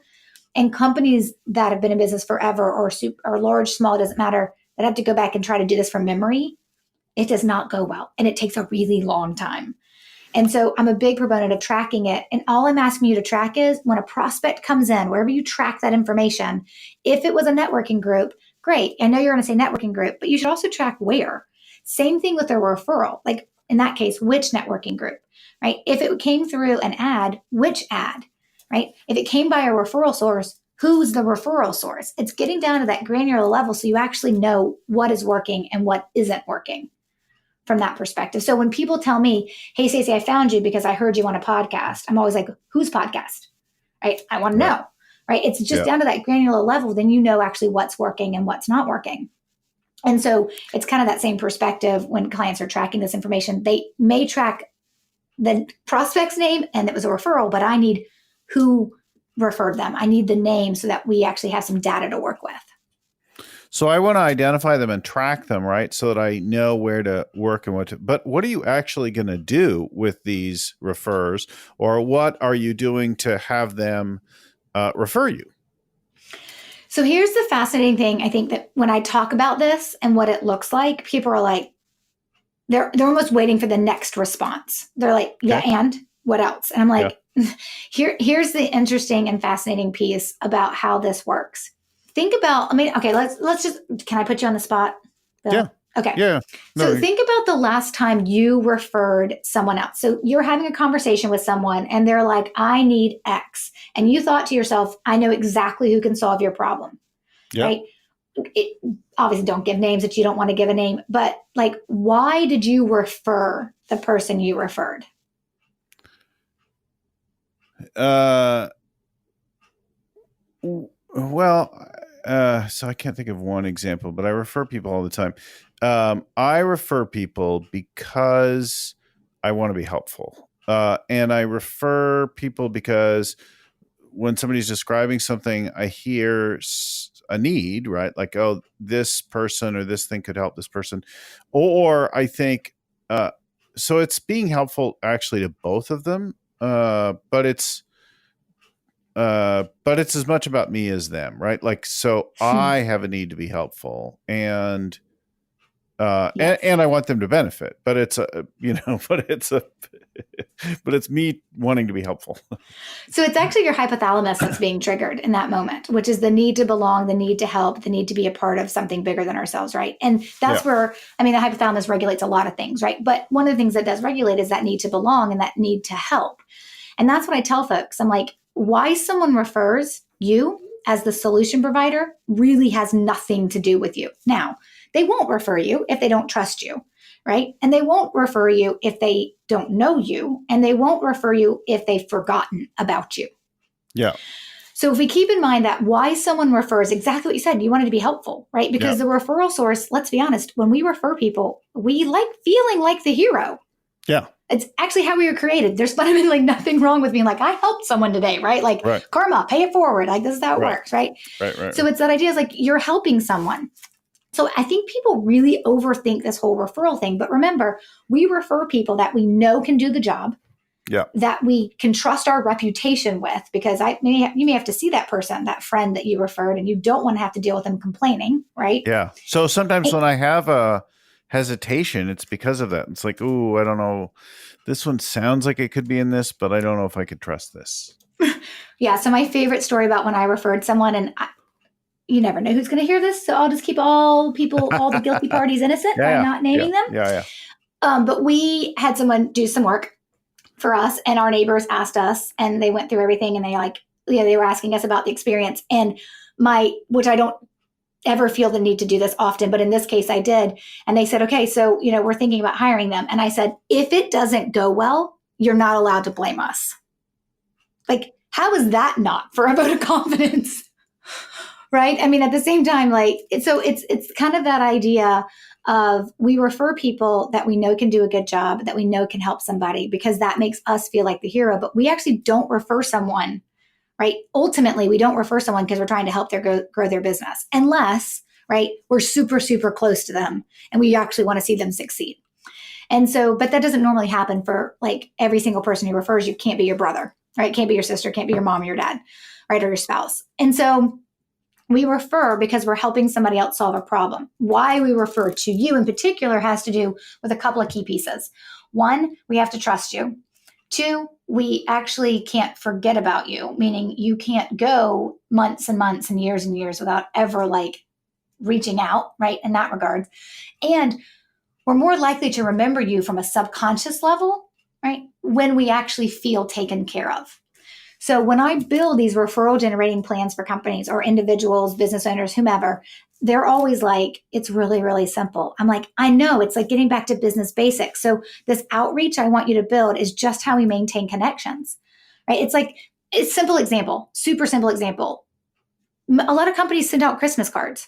And companies that have been in business forever or large, small, it doesn't matter, that have to go back and try to do this from memory, it does not go well. And it takes a really long time. And so I'm a big proponent of tracking it. And all I'm asking you to track is when a prospect comes in, wherever you track that information, if it was a networking group, great. I know you're going to say networking group, but you should also track where. Same thing with a referral. Like in that case, which networking group, right? If it came through an ad, which ad, right? If it came by a referral source, who's the referral source? It's getting down to that granular level so you actually know what is working and what isn't working from that perspective. So when people tell me, hey, Stacey, I found you because I heard you on a podcast, I'm always like, whose podcast? Right? I want to know, right? It's just down to that granular level. Then you know actually what's working and what's not working. And so it's kind of that same perspective when clients are tracking this information. They may track the prospect's name and it was a referral, but I need who referred them. I need the name so that we actually have some data to work with. So I want to identify them and track them, right? So that I know where to work and but what are you actually going to do with these refers, or what are you doing to have them refer you? So here's the fascinating thing. I think that when I talk about this and what it looks like, people are like, they're almost waiting for the next response. They're like, yeah, and what else? And I'm like, here's the interesting and fascinating piece about how this works. Think about, let's just, can I put you on the spot, Bill? Yeah. Okay. Yeah. So think about the last time you referred someone else. So you're having a conversation with someone and they're like, I need X. And you thought to yourself, I know exactly who can solve your problem. Yep. Right? Obviously don't give names if you don't want to give a name, but like, why did you refer the person you referred? So I can't think of one example, but I refer people all the time. I refer people because I want to be helpful. And I refer people because when somebody's describing something, I hear a need, right? Like, oh, this person or this thing could help this person. Or I think, so it's being helpful actually to both of them. But it's as much about me as them, right? Like, so I have a need to be helpful and I want them to benefit, but it's me wanting to be helpful. So it's actually your hypothalamus that's being triggered in that moment, which is the need to belong, the need to help, the need to be a part of something bigger than ourselves, right? And that's where, the hypothalamus regulates a lot of things, right? But one of the things that does regulate is that need to belong and that need to help. And that's what I tell folks. I'm like, why someone refers you as the solution provider really has nothing to do with you. Now, they won't refer you if they don't trust you, right? And they won't refer you if they don't know you, and they won't refer you if they've forgotten about you. Yeah. So if we keep in mind that why someone refers, exactly what you said, you wanted to be helpful, right? Because the referral source, let's be honest, when we refer people, we like feeling like the hero. Yeah. It's actually how we were created. There's fundamentally nothing wrong with being like, I helped someone today, right? Like karma, pay it forward. Like this is how it works, right? Right. So it's that idea is like you're helping someone. So I think people really overthink this whole referral thing. But remember, we refer people that we know can do the job, that we can trust our reputation with, because you may have to see that person, that friend that you referred, and you don't want to have to deal with them complaining, right? Yeah. So sometimes when I have a hesitation, it's because of that. It's like, ooh, I don't know. This one sounds like it could be in this, but I don't know if I could trust this. Yeah. So my favorite story about when I referred someone, and you never know who's going to hear this, so I'll just keep all the guilty parties innocent by not naming them. Yeah. But we had someone do some work for us, and our neighbors asked us, and they went through everything, and they like they were asking us about the experience, and which I don't ever feel the need to do this often, but in this case I did. And they said, okay, so, we're thinking about hiring them. And I said, if it doesn't go well, you're not allowed to blame us. Like, how is that not for a vote of confidence? Right? I mean, at the same time, so it's kind of that idea of, we refer people that we know can do a good job, that we know can help somebody, because that makes us feel like the hero. But we actually don't refer someone, right? Ultimately, we don't refer someone because we're trying to help grow their business, unless, right, we're super, super close to them and we actually want to see them succeed. And so, but that doesn't normally happen for like every single person who refers you. Can't be your brother, right? Can't be your sister, can't be your mom or your dad, right? Or your spouse. And so we refer because we're helping somebody else solve a problem. Why we refer to you in particular has to do with a couple of key pieces. One, we have to trust you. Two, we actually can't forget about you, meaning you can't go months and months and years without ever reaching out, right? In that regard. And we're more likely to remember you from a subconscious level, right? When we actually feel taken care of. So when I build these referral generating plans for companies or individuals, business owners, whomever, they're always like, it's really, really simple. I'm like, I know, it's like getting back to business basics. So this outreach I want you to build is just how we maintain connections, right? It's like, it's simple example, super simple example. A lot of companies send out Christmas cards.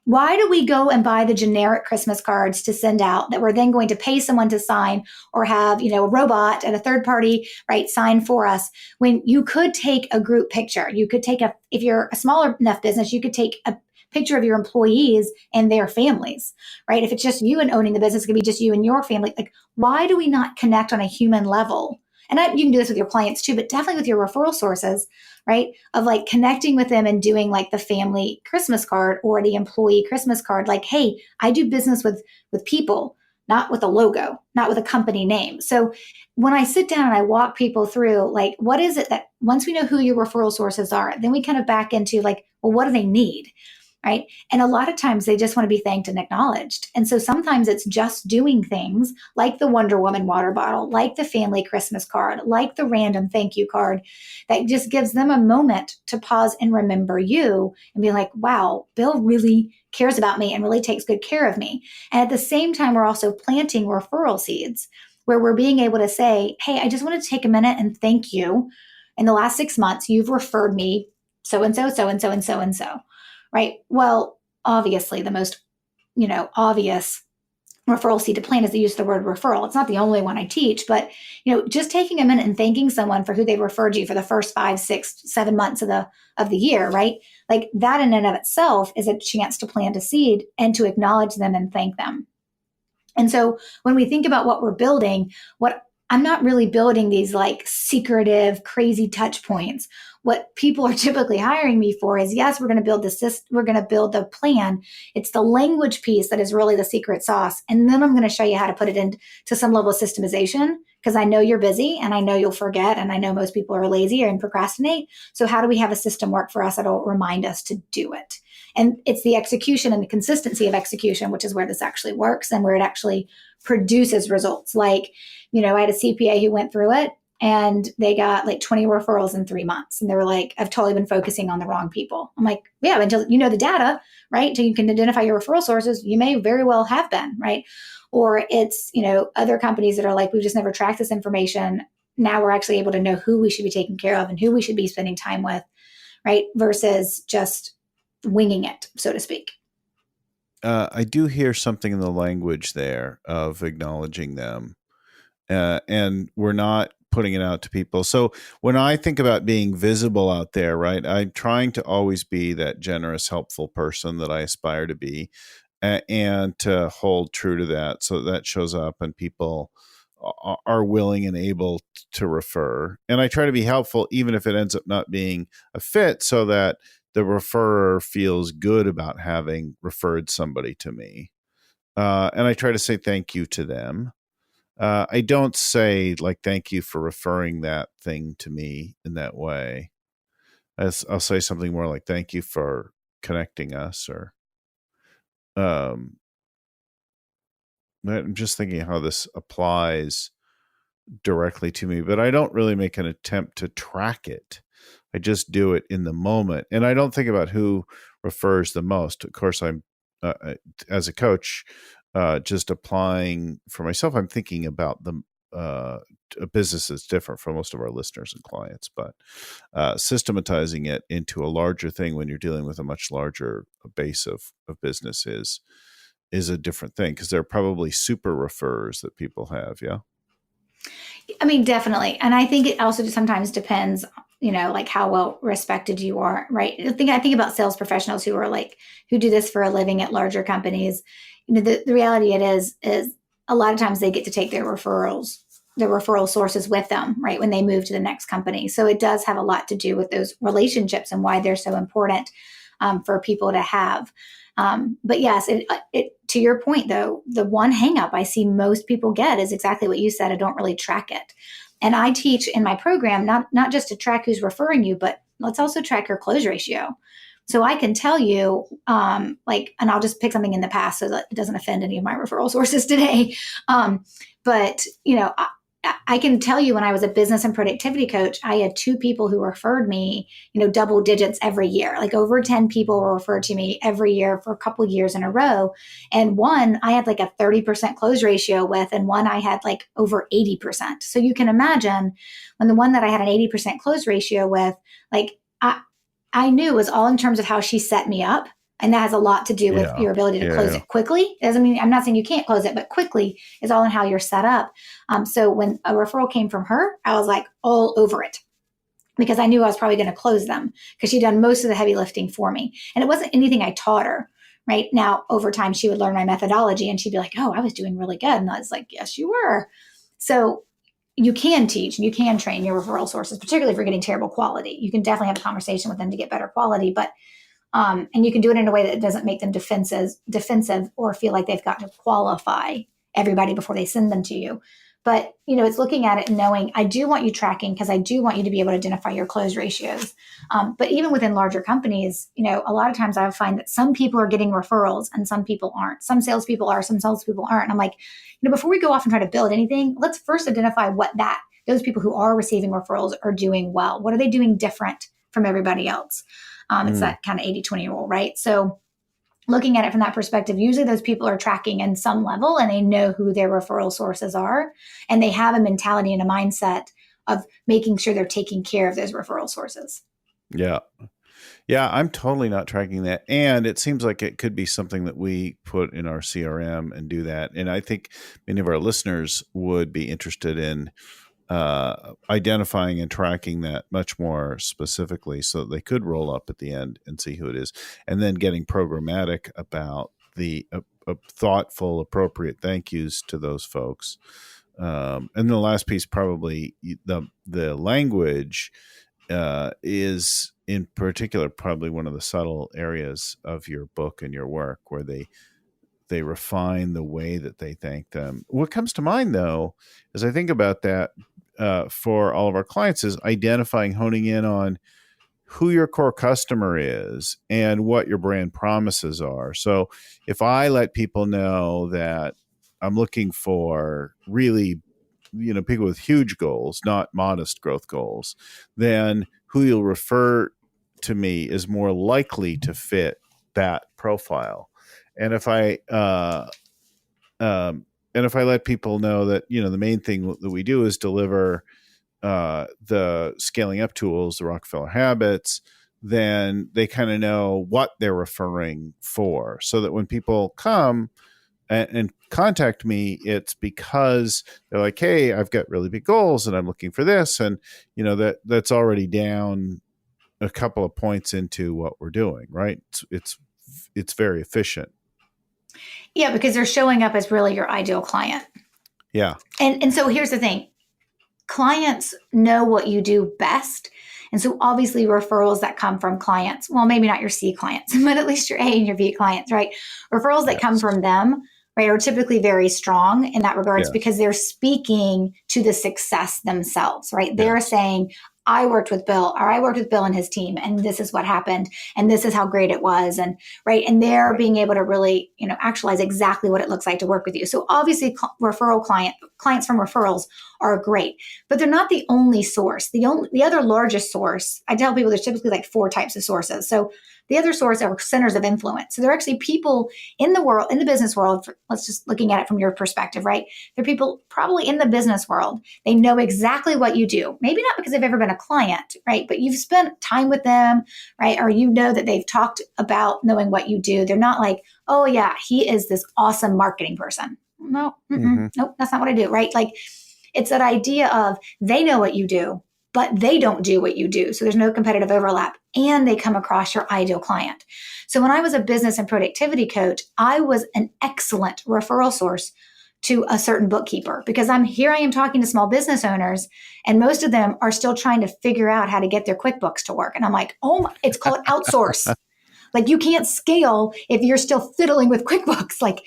Why do we go and buy the generic Christmas cards to send out that we're then going to pay someone to sign, or have, a robot at a third party, right, sign for us, when you could take a group picture? You could take if you're a smaller enough business, you could take a picture of your employees and their families, right? If it's just you and owning the business, it could be just you and your family. Like, why do we not connect on a human level? And you can do this with your clients too, but definitely with your referral sources, right? Of connecting with them and doing the family Christmas card or the employee Christmas card. Like, hey, I do business with people, not with a logo, not with a company name. So when I sit down and I walk people through, what is it that, once we know who your referral sources are, then we kind of back into well, what do they need? Right. And a lot of times they just want to be thanked and acknowledged. And so sometimes it's just doing things like the Wonder Woman water bottle, like the family Christmas card, like the random thank you card, that just gives them a moment to pause and remember you and be like, wow, Bill really cares about me and really takes good care of me. And at the same time, we're also planting referral seeds where we're being able to say, hey, I just wanted to take a minute and thank you. In the last 6 months, you've referred me so and so, so and so, and so and so. Right. Well, obviously, the most, obvious referral seed to plant is the use of the word referral. It's not the only one I teach, but, just taking a minute and thanking someone for who they referred you for the first 5, 6, 7 months of the year, right? Like, that in and of itself is a chance to plant a seed and to acknowledge them and thank them. And so when we think about what we're building, I'm not really building these secretive, crazy touch points. What people are typically hiring me for is, yes, we're going to build we're going to build the plan. It's the language piece that is really the secret sauce. And then I'm going to show you how to put it into some level of systemization, because I know you're busy and I know you'll forget. And I know most people are lazy and procrastinate. So how do we have a system work for us that'll remind us to do it? And it's the execution and the consistency of execution, which is where this actually works and where it actually produces results. I had a CPA who went through it and they got 20 referrals in 3 months. And they were like, I've totally been focusing on the wrong people. I'm like, yeah, until you know the data, right? Until you can identify your referral sources, you may very well have been, right? Or it's, other companies that are like, we've just never tracked this information. Now we're actually able to know who we should be taking care of and who we should be spending time with, right? Versus just winging it, so to speak. I do hear something in the language there of acknowledging them, and we're not putting it out to people. So when I think about being visible out there, right, I'm trying to always be that generous, helpful person that I aspire to be, and to hold true to that, so that shows up and people are willing and able to refer. And I try to be helpful, even if it ends up not being a fit, so that the referrer feels good about having referred somebody to me. And I try to say thank you to them. I don't say thank you for referring that thing to me in that way. I'll say something more like thank you for connecting us, or I'm just thinking how this applies directly to me, but I don't really make an attempt to track it. I just do it in the moment. And I don't think about who refers the most. Of course, I'm as a coach, just applying for myself, I'm thinking about the a business that's different from most of our listeners and clients, but systematizing it into a larger thing when you're dealing with a much larger base of business is a different thing, because there are probably super referrers that people have. Yeah. I mean, definitely. And I think it also sometimes depends, like how well respected you are, right? I think about sales professionals who are who do this for a living at larger companies. The reality it is a lot of times they get to take their referral sources with them, right, when they move to the next company. So it does have a lot to do with those relationships and why they're so important for people to have. But yes, to your point, though, the one hang up I see most people get is exactly what you said. I don't really track it. And I teach in my program, not just to track who's referring you, but let's also track your close ratio. So I can tell you, and I'll just pick something in the past so that it doesn't offend any of my referral sources today. But I can tell you when I was a business and productivity coach, I had 2 people who referred me, double digits every year. Like over 10 people were referred to me every year for a couple of years in a row. And one I had a 30% close ratio with, and one I had over 80%. So you can imagine when the one that I had an 80% close ratio with, I knew it was all in terms of how she set me up. And that has a lot to do with your ability to close it quickly. It doesn't mean, I'm not saying you can't close it, but quickly is all in how you're set up. So when a referral came from her, I was all over it, because I knew I was probably going to close them because she'd done most of the heavy lifting for me. And it wasn't anything I taught her. Right now, over time, she would learn my methodology and she'd be like, oh, I was doing really good. And I was like, yes, you were. So you can teach and you can train your referral sources, particularly if you're getting terrible quality. You can definitely have a conversation with them to get better quality, but and you can do it in a way that doesn't make them defensive or feel like they've got to qualify everybody before they send them to you. But, it's looking at it and knowing, I do want you tracking because I do want you to be able to identify your close ratios. But even within larger companies, a lot of times I find that some people are getting referrals and some people aren't. Some salespeople are, some salespeople aren't. And I'm like, before we go off and try to build anything, let's first identify what those people who are receiving referrals are doing well. What are they doing different from everybody else? It's that kind of 80-20 rule, right? So looking at it from that perspective, usually those people are tracking in some level and they know who their referral sources are. And they have a mentality and a mindset of making sure they're taking care of those referral sources. Yeah. Yeah, I'm totally not tracking that. And it seems like it could be something that we put in our CRM and do that. And I think many of our listeners would be interested in identifying and tracking that much more specifically so that they could roll up at the end and see who it is, and then getting programmatic about the thoughtful, appropriate thank yous to those folks. And the last piece, probably the language is in particular probably one of the subtle areas of your book and your work where they refine the way that they thank them. What comes to mind, though, as I think about that for all of our clients, is identifying, honing in on who your core customer is and what your brand promises are. So if I let people know that I'm looking for really, people with huge goals, not modest growth goals, then who you'll refer to me is more likely to fit that profile. And if I let people know that, the main thing that we do is deliver the scaling up tools, the Rockefeller habits, then they kind of know what they're referring for, so that when people come and contact me, it's because they're like, hey, I've got really big goals and I'm looking for this. And, that's already down a couple of points into what we're doing, right? It's very efficient. Yeah, because they're showing up as really your ideal client. Yeah. And so here's the thing. Clients know what you do best. And so obviously referrals that come from clients, well, maybe not your C clients, but at least your A and your B clients, right? Referrals that come from them, right, are typically very strong in that regards because they're speaking to the success themselves, right? They're saying, I worked with Bill, or I worked with Bill and his team, and this is what happened, and this is how great it was, and right, and they're being able to really, actualize exactly what it looks like to work with you. So obviously, clients from referrals are great, but they're not the only source. The other largest source, I tell people there's typically like 4 types of sources. So the other source are centers of influence. So they're actually people in the world, in the business world. Let's just looking at it from your perspective, right? They're people probably in the business world. They know exactly what you do. Maybe not because they've ever been a client, right? But you've spent time with them, right? Or you know that they've talked about knowing what you do. They're not like, oh yeah, he is this awesome marketing person. No, nope, that's not what I do, right? Like it's that idea of they know what you do, but they don't do what you do. So there's no competitive overlap and they come across your ideal client. So when I was a business and productivity coach, I was an excellent referral source to a certain bookkeeper because I am talking to small business owners and most of them are still trying to figure out how to get their QuickBooks to work. And I'm like, it's called outsource. Like you can't scale if you're still fiddling with QuickBooks. Like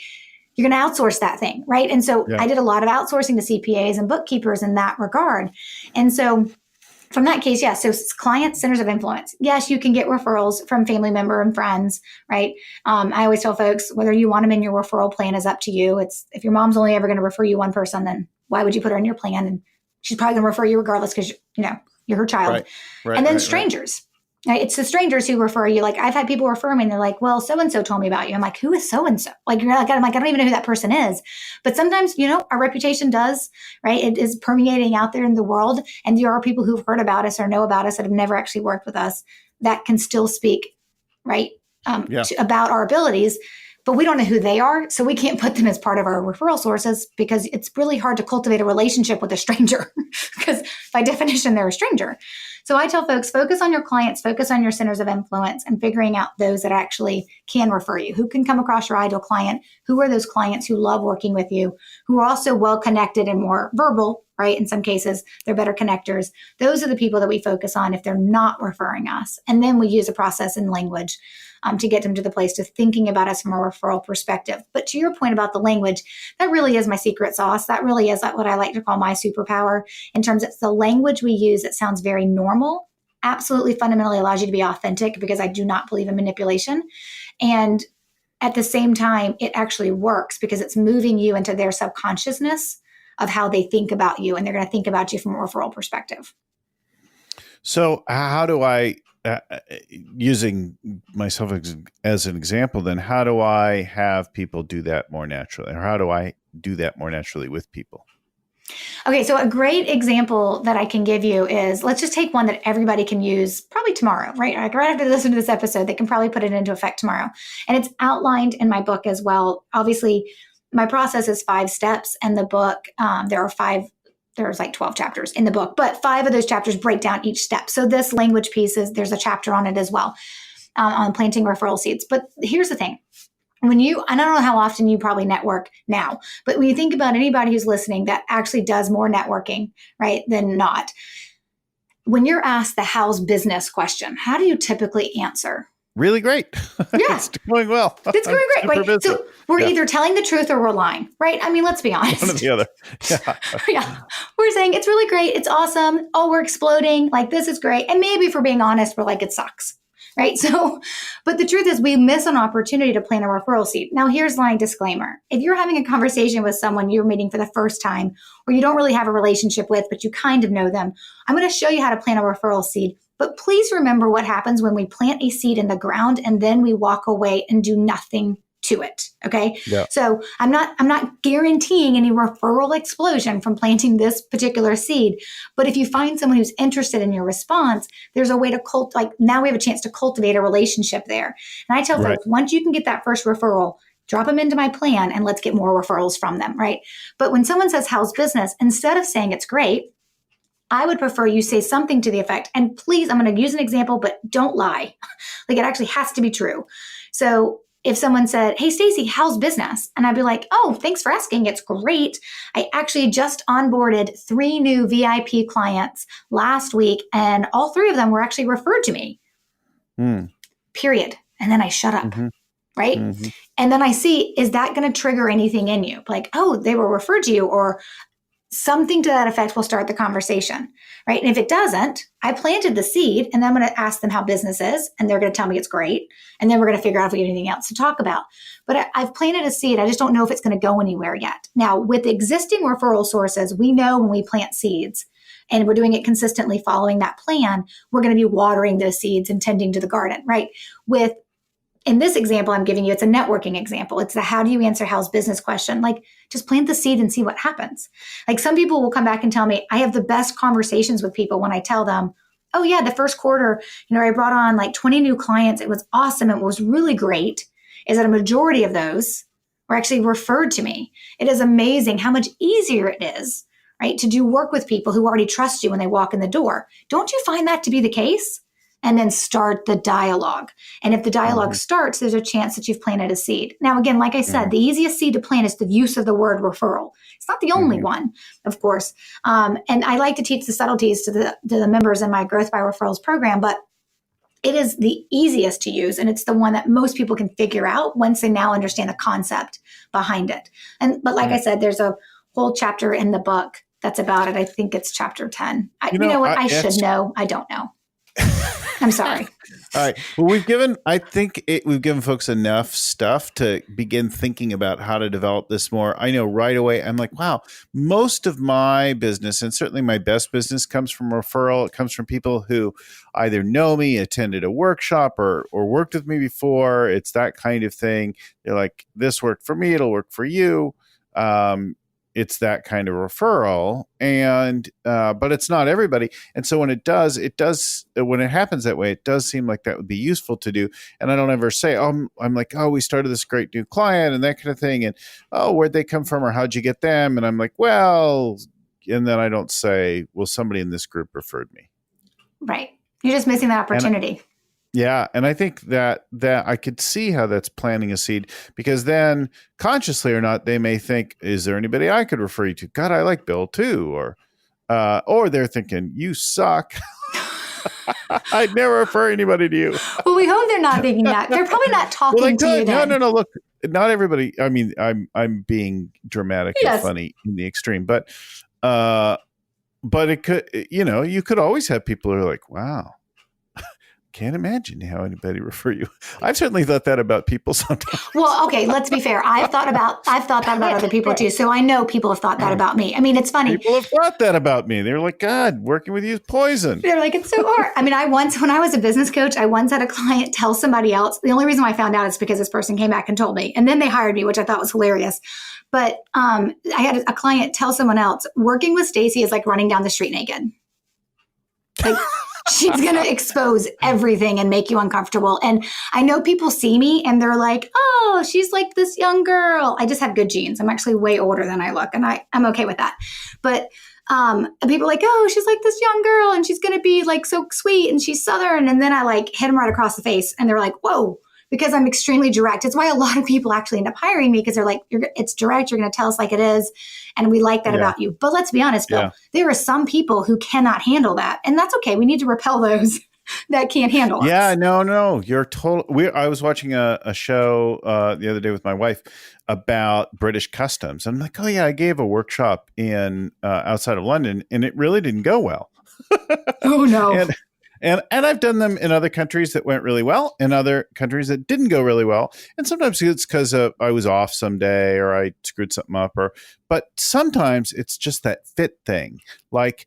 you're going to outsource that thing, right? And so I did a lot of outsourcing to CPAs and bookkeepers in that regard. And so from that case, yes. So client centers of influence. Yes, you can get referrals from family member and friends, right? I always tell folks, whether you want them in your referral plan is up to you. It's if your mom's only ever going to refer you one person, then why would you put her in your plan? And she's probably going to refer you regardless because you're her child. Right, and then strangers. Right? It's the strangers who refer you. Like I've had people refer me and they're like, well, so-and-so told me about you. I'm like, who is so-and-so? Like, I'm like, I don't even know who that person is. But sometimes, our reputation does, right? It is permeating out there in the world. And there are people who've heard about us or know about us that have never actually worked with us that can still speak, right? About our abilities, but we don't know who they are. So we can't put them as part of our referral sources because it's really hard to cultivate a relationship with a stranger because by definition, they're a stranger. So I tell folks, focus on your clients, focus on your centers of influence and figuring out those that actually can refer you, who can come across your ideal client, who are those clients who love working with you, who are also well connected and more verbal, right? In some cases, they're better connectors. Those are the people that we focus on if they're not referring us. And then we use a process and language to get them to the place to thinking about us from a referral perspective. But to your point about the language, that really is my secret sauce. That really is what I like to call my superpower in terms of the language we use. It sounds very normal, absolutely fundamentally allows you to be authentic because I do not believe in manipulation. And at the same time, it actually works because it's moving you into their subconsciousness of how they think about you. And they're going to think about you from a referral perspective. So how do I, using myself as an example, then how do I have people do that more naturally? Or how do I do that more naturally with people? Okay, so a great example that I can give you is, let's just take one that everybody can use probably tomorrow, right? Like right after they listen to this episode, they can probably put it into effect tomorrow. And it's outlined in my book as well. Obviously, my process is 5 steps, and the book, there's like 12 chapters in the book, but 5 of those chapters break down each step. So this language piece there's a chapter on it as well, on planting referral seeds. But here's the thing. And I don't know how often you probably network now, but when you think about anybody who's listening that actually does more networking, right, than not, when you're asked the how's business question, how do you typically answer? Really great. Yeah. It's going well. It's going great, right? So we're either telling the truth or we're lying, right? I mean, let's be honest. One or the other. Yeah. We're saying it's really great. It's awesome. Oh, we're exploding. Like, this is great. And maybe if we're being honest, we're like, it sucks. Right. So, but the truth is we miss an opportunity to plant a referral seed. Now, here's my disclaimer. If you're having a conversation with someone you're meeting for the first time, or you don't really have a relationship with, but you kind of know them, I'm going to show you how to plant a referral seed. But please remember what happens when we plant a seed in the ground and then we walk away and do nothing to it. Okay. Yeah. So I'm not guaranteeing any referral explosion from planting this particular seed. But if you find someone who's interested in your response, there's a way to now we have a chance to cultivate a relationship there. And I tell folks, once you can get that first referral, drop them into my plan and let's get more referrals from them. Right. But when someone says, how's business? Instead of saying it's great, I would prefer you say something to the effect, and please, I'm going to use an example, but don't lie. Like, it actually has to be true. So if someone said, hey, Stacey, how's business? And I'd be like, oh, thanks for asking. It's great. I actually just onboarded 3 new VIP clients last week, and all 3 of them were actually referred to me. Period. And then I shut up. Right. And then I see, is that going to trigger anything in you? Like, oh, they were referred to you, or something to that effect will start the conversation, right? And if it doesn't, I planted the seed, and then I'm going to ask them how business is, and they're going to tell me it's great. And then we're going to figure out if we have anything else to talk about. But I've planted a seed. I just don't know if it's going to go anywhere yet. Now, with existing referral sources, we know when we plant seeds and we're doing it consistently following that plan, we're going to be watering those seeds and tending to the garden, right? In this example I'm giving you, it's a networking example. It's the how do you answer how's business question. Like, just plant the seed and see what happens. Like, some people will come back and tell me, I have the best conversations with people when I tell them, oh yeah, the first quarter, I brought on like 20 new clients. It was awesome. It was really great. Is that a majority of those were actually referred to me. It is amazing how much easier it is, right, to do work with people who already trust you when they walk in the door. Don't you find that to be the case? And then start the dialogue. And if the dialogue starts, there's a chance that you've planted a seed. Now, again, like I said, the easiest seed to plant is the use of the word referral. It's not the only one, of course. And I like to teach the subtleties to the members in my Growth by Referrals program, but it is the easiest to use. And it's the one that most people can figure out once they now understand the concept behind it. But like I said, there's a whole chapter in the book that's about it. I think it's chapter 10. You know what? I should know. I don't know. I'm sorry. All right. Well, we've given folks enough stuff to begin thinking about how to develop this more. I know right away, I'm like, wow, most of my business, and certainly my best business, comes from referral. It comes from people who either know me, attended a workshop, or worked with me before. It's that kind of thing. They're like, this worked for me, it'll work for you. It's that kind of referral, and but it's not everybody. And so when it happens that way, it does seem like that would be useful to do. And I don't ever say, I'm like, we started this great new client and that kind of thing. And, where'd they come from, or how'd you get them? And I'm like, well, and then I don't say, well, somebody in this group referred me. Right. You're just missing that opportunity. And I think that I could see how that's planting a seed, because then, consciously or not, they may think, is there anybody I could refer you to? God, I like Bill too. Or they're thinking, you suck. I'd never refer anybody to you. Well, we hope they're not thinking that. They're probably not talking to you then. No. Look, not everybody. I mean, I'm being dramatic and funny in the extreme, but it could, you could always have people who are like, wow, can't imagine how anybody refer you. I've certainly thought that about people sometimes. Well, okay, let's be fair. I've thought that about other people too. So I know people have thought that about me. I mean, it's funny. People have thought that about me. They're like, God, working with you is poison. They're like, it's so hard. I mean, when I was a business coach, I once had a client tell somebody else. The only reason why I found out is because this person came back and told me. And then they hired me, which I thought was hilarious. But I had a client tell someone else, working with Stacey is like running down the street naked. Like, she's going to expose everything and make you uncomfortable. And I know people see me and they're like, oh, she's like this young girl. I just have good genes. I'm actually way older than I look, and I'm okay with that. But people are like, oh, she's like this young girl and she's going to be like so sweet and she's Southern. And then I like hit them right across the face and they're like, whoa, because I'm extremely direct. It's why a lot of people actually end up hiring me, because they're like, it's direct. You're going to tell us like it is. And we like that about you. But let's be honest, Bill, there are some people who cannot handle that. And that's okay. We need to repel those that can't handle us. Yeah, no. You're total. I was watching a show the other day with my wife about British customs. And I'm like, oh yeah, I gave a workshop in outside of London and it really didn't go well. Oh no. And I've done them in other countries that went really well, in other countries that didn't go really well. And sometimes it's because I was off someday or I screwed something up. But sometimes it's just that fit thing. Like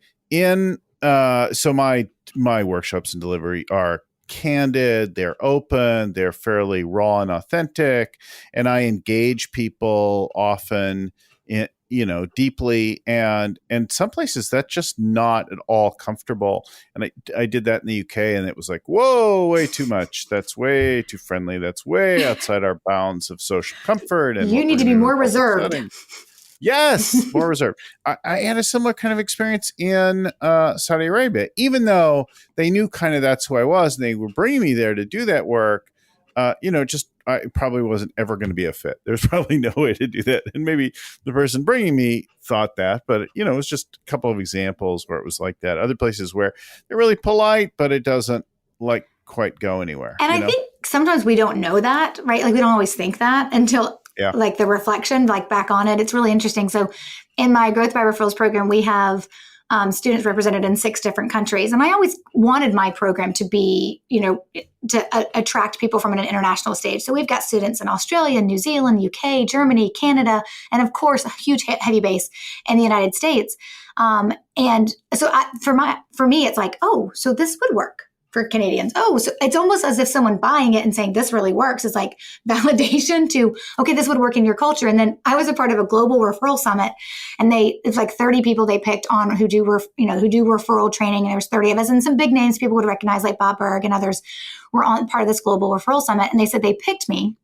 so my workshops and delivery are candid, they're open, they're fairly raw and authentic, and I engage people often deeply, and some places that's just not at all comfortable. And I did that in the UK, and it was like, whoa, way too much. That's way too friendly. That's way outside our bounds of social comfort. And you need to be more reserved. Yes, more reserved. I had a similar kind of experience in Saudi Arabia, even though they knew kind of that's who I was, and they were bringing me there to do that work. I probably wasn't ever going to be a fit. There's probably no way to do that. And maybe the person bringing me thought that, but it was just a couple of examples where it was like that. Other places where they're really polite, but it doesn't quite go anywhere. And I think sometimes we don't know that, right? Like we don't always think that until like the reflection, like back on it. It's really interesting. So in my Growth by Referrals program, we have students represented in 6 different countries. And I always wanted my program to be, to attract people from an international stage. So we've got students in Australia, New Zealand, UK, Germany, Canada, and of course, a huge heavy base in the United States. And so for me, it's like, oh, so this would work for Canadians. Oh, so it's almost as if someone buying it and saying this really works is like validation to, okay, this would work in your culture. And then I was a part of a global referral summit, and it's like 30 people they picked on who do referral training. And there was 30 of us, and some big names people would recognize like Bob Berg and others were on part of this global referral summit. And they said they picked me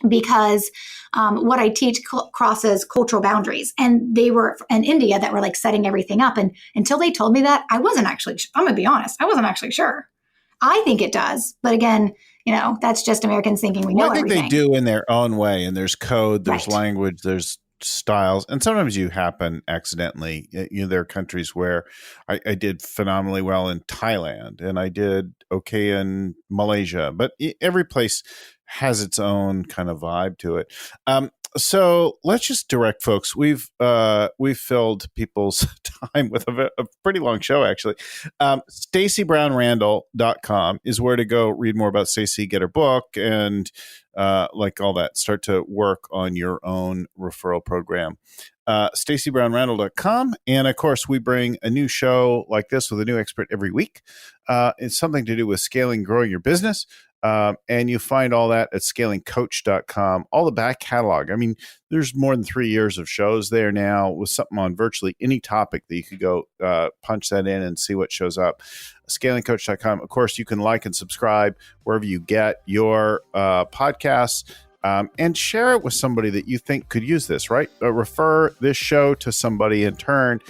because what I teach crosses cultural boundaries. And they were in India that were like setting everything up. And until they told me that, I'm going to be honest, I wasn't actually sure. I think it does. But again, that's just Americans thinking we know everything. I think they do in their own way. And there's code, there's language, there's styles. And sometimes you happen accidentally. There are countries where I did phenomenally well in Thailand, and I did okay in Malaysia. But every place has its own kind of vibe to it. So let's just direct folks. We've filled people's time with a pretty long show, actually. StaceyBrownRandall.com is where to go read more about Stacey, get her book, and like all that. Start to work on your own referral program. StaceyBrownRandall.com. And of course, we bring a new show like this with a new expert every week. It's something to do with scaling, growing your business. And you find all that at scalingcoach.com, all the back catalog. I mean, there's more than 3 years of shows there now with something on virtually any topic that you could go punch that in and see what shows up. Scalingcoach.com. Of course, you can like and subscribe wherever you get your podcasts. And share it with somebody that you think could use this, right? Refer this show to somebody in turn.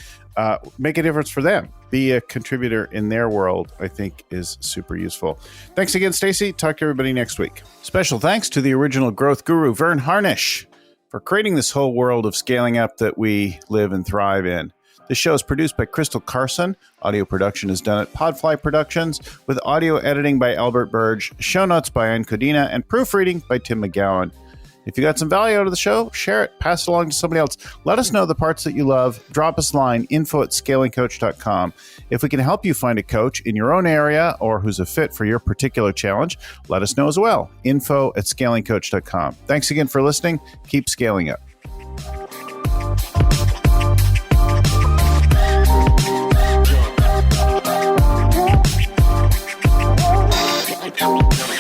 Make a difference for them. Be a contributor in their world, I think, is super useful. Thanks again, Stacey. Talk to everybody next week. Special thanks to the original growth guru, Vern Harnish, for creating this whole world of scaling up that we live and thrive in. This show is produced by Crystal Carson. Audio production is done at Podfly Productions, with audio editing by Albert Burge, show notes by Ann Codina, and proofreading by Tim McGowan. If you got some value out of the show, share it, pass it along to somebody else. Let us know the parts that you love. Drop us a line, info@scalingcoach.com. If we can help you find a coach in your own area or who's a fit for your particular challenge, let us know as well. info@scalingcoach.com. Thanks again for listening. Keep scaling up. Come on.